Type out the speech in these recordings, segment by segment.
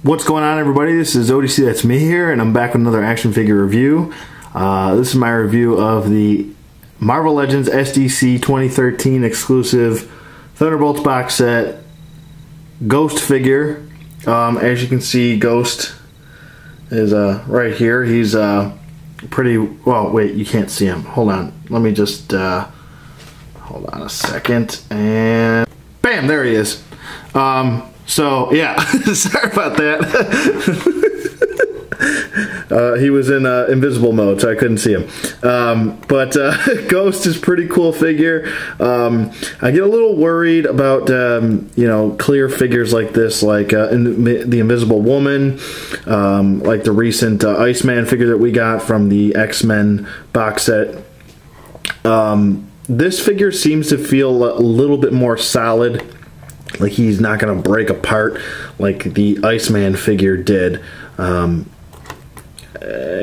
What's going on, everybody? This is ODC, that's me here, and I'm back with another action figure review. This is my review of the Marvel Legends SDCC 2013 exclusive Thunderbolts box set Ghost figure. As you can see, Ghost is right here. He's pretty, well, wait, you can't see him. Hold on. Let me just, hold on a second, and bam, there he is. So, yeah, sorry about that. He was in invisible mode, so I couldn't see him. But Ghost is a pretty cool figure. I get a little worried about, you know, clear figures like this, like the Invisible Woman, like the recent Iceman figure that we got from the X-Men box set. This figure seems to feel a little bit more solid. Like he's not going to break apart like the Iceman figure did. And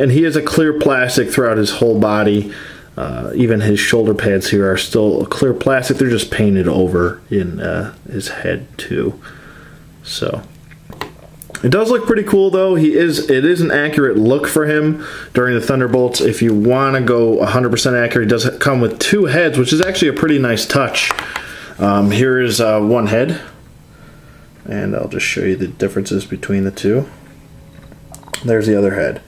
he is a clear plastic throughout his whole body. Even his shoulder pads here are still clear plastic. They're just painted over in his head too. So it does look pretty cool though. It is an accurate look for him during the Thunderbolts. If you want to go 100% accurate, he does come with two heads, which is actually a pretty nice touch. Here is one head, and I'll just show you the differences between the two. There's the other head.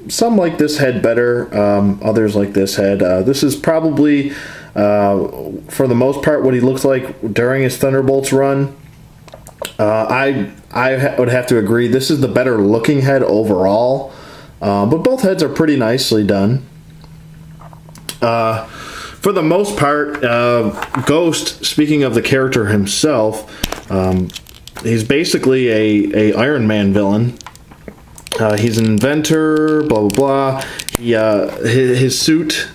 Some like this head better, others like this head. This is probably, for the most part, what he looks like during his Thunderbolts run. I would have to agree, this is the better looking head overall, but both heads are pretty nicely done. For the most part, Ghost, speaking of the character himself, he's basically a Iron Man villain. He's an inventor, blah, blah, blah. His suit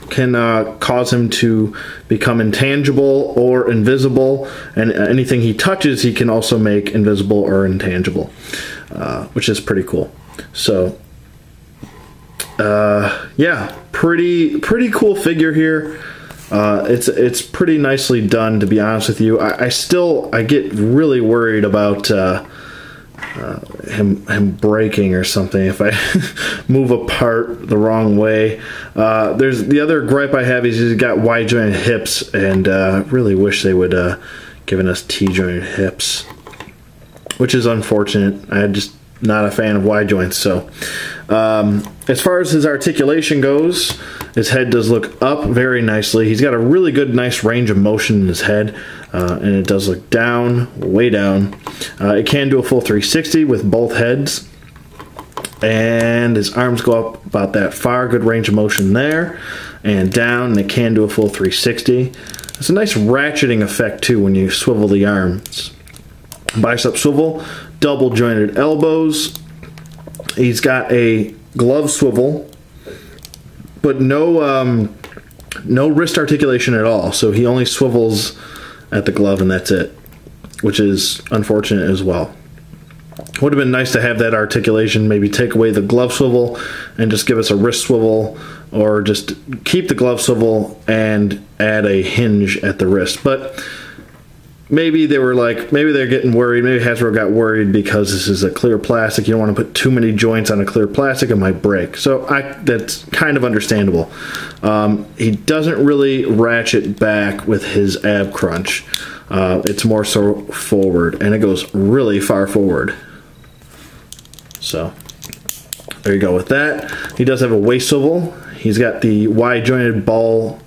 can cause him to become intangible or invisible, and anything he touches he can also make invisible or intangible, which is pretty cool. So, yeah, pretty cool figure here. It's pretty nicely done, to be honest with you. I get really worried about him breaking or something if I move apart the wrong way. There's the other gripe I have is he's got wide jointed hips, and really wish they would given us T-jointed hips, which is unfortunate. I'm just not a fan of wide joints. So as far as his articulation goes, his head does look up very nicely. He's got a really good, nice range of motion in his head, and it does look down, way down. It can do a full 360 with both heads, and his arms go up about that far. Good range of motion there, and down, and it can do a full 360. It's a nice ratcheting effect too when you swivel the arms. Bicep swivel, double jointed elbows. He's got a glove swivel, but no wrist articulation at all. So he only swivels at the glove, and that's it, which is unfortunate as well. Would have been nice to have that articulation, maybe take away the glove swivel and just give us a wrist swivel, or just keep the glove swivel and add a hinge at the wrist. But maybe they were like, maybe they're getting worried. Maybe Hasbro got worried because this is a clear plastic. You don't want to put too many joints on a clear plastic, it might break. So that's kind of understandable. He doesn't really ratchet back with his ab crunch. It's more so forward, and it goes really far forward. So there you go with that. He does have a waist swivel. He's got the wide jointed ball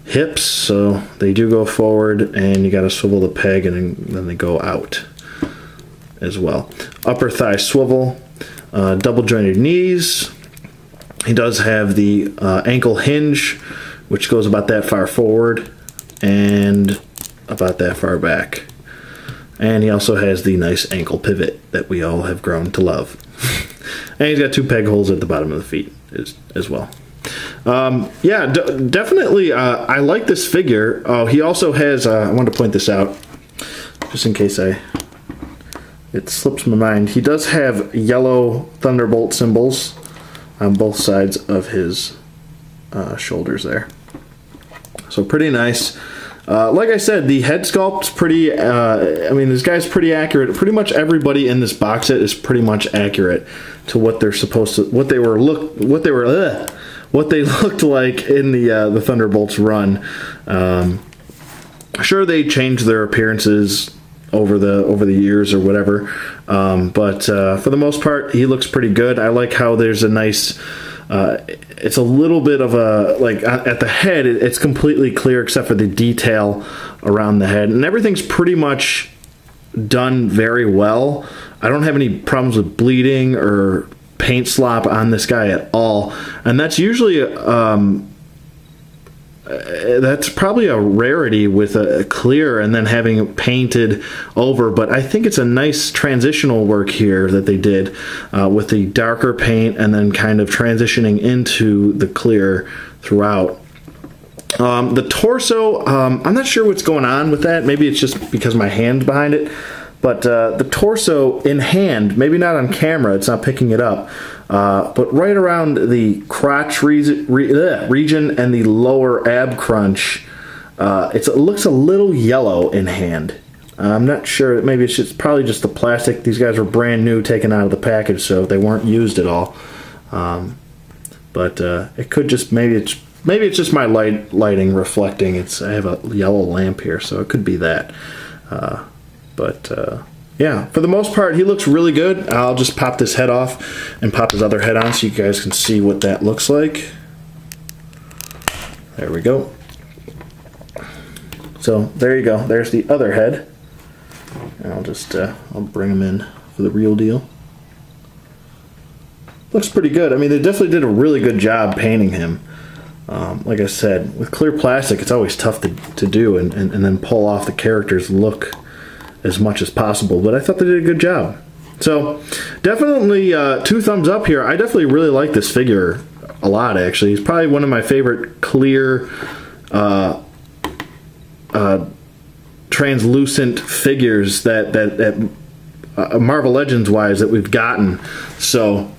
hips, so they do go forward, and you got to swivel the peg, and then they go out as well. Upper thigh swivel, double jointed knees. He does have the ankle hinge, which goes about that far forward and about that far back. And he also has the nice ankle pivot that we all have grown to love. And he's got two peg holes at the bottom of the feet as well. Yeah, definitely, I like this figure. Oh, he also has, I wanted to point this out, just in case it slips my mind. He does have yellow Thunderbolt symbols on both sides of his shoulders there. So pretty nice. Like I said, the head sculpt's pretty, I mean, this guy's pretty accurate. Pretty much everybody in this box set is pretty much accurate to what they're supposed to, what they looked like in the Thunderbolts run. Sure, they changed their appearances over the years or whatever, but for the most part, he looks pretty good. I like how there's a nice. It's a little bit of a, like, at the head, it's completely clear except for the detail around the head, and everything's pretty much done very well. I don't have any problems with bleeding or paint slop on this guy at all, and that's usually that's probably a rarity with a clear and then having it painted over, but I think it's a nice transitional work here that they did with the darker paint and then kind of transitioning into the clear throughout. The torso, I'm not sure what's going on with that. Maybe it's just because my hand's behind it, but the torso in hand, maybe not on camera, it's not picking it up, but right around the crotch region and the lower ab crunch, it looks a little yellow in hand. I'm not sure. Maybe it's just probably just the plastic. These guys were brand new, taken out of the package, so they weren't used at all. But it could just maybe it's just my lighting reflecting. I have a yellow lamp here, so it could be that. Yeah, for the most part, he looks really good. I'll just pop this head off and pop his other head on so you guys can see what that looks like. There we go. So there you go. There's the other head. And I'll just I'll bring him in for the real deal. Looks pretty good. I mean, they definitely did a really good job painting him. Like I said, with clear plastic, it's always tough to do and then pull off the character's look as much as possible, but I thought they did a good job. So definitely 2 thumbs up here. I definitely really like this figure a lot, actually. He's probably one of my favorite clear translucent figures that Marvel Legends wise that we've gotten. So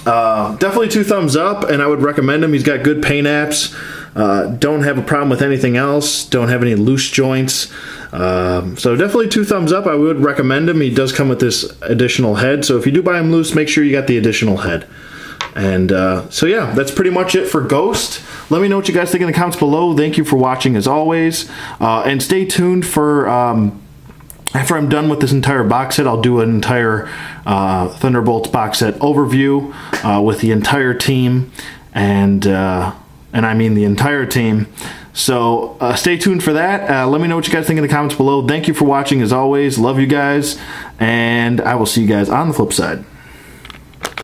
definitely 2 thumbs up, and I would recommend him. He's got good paint apps. Don't have a problem with anything else. Don't have any loose joints. So definitely 2 thumbs up. I would recommend him. He does come with this additional head, so if you do buy him loose, make sure you got the additional head. And so yeah, that's pretty much it for Ghost. Let me know what you guys think in the comments below. Thank you for watching as always, and stay tuned for after I'm done with this entire box set. I'll do an entire Thunderbolts box set overview with the entire team, and I mean the entire team. So stay tuned for that. Let me know what you guys think in the comments below. Thank you for watching as always. Love you guys, and I will see you guys on the flip side.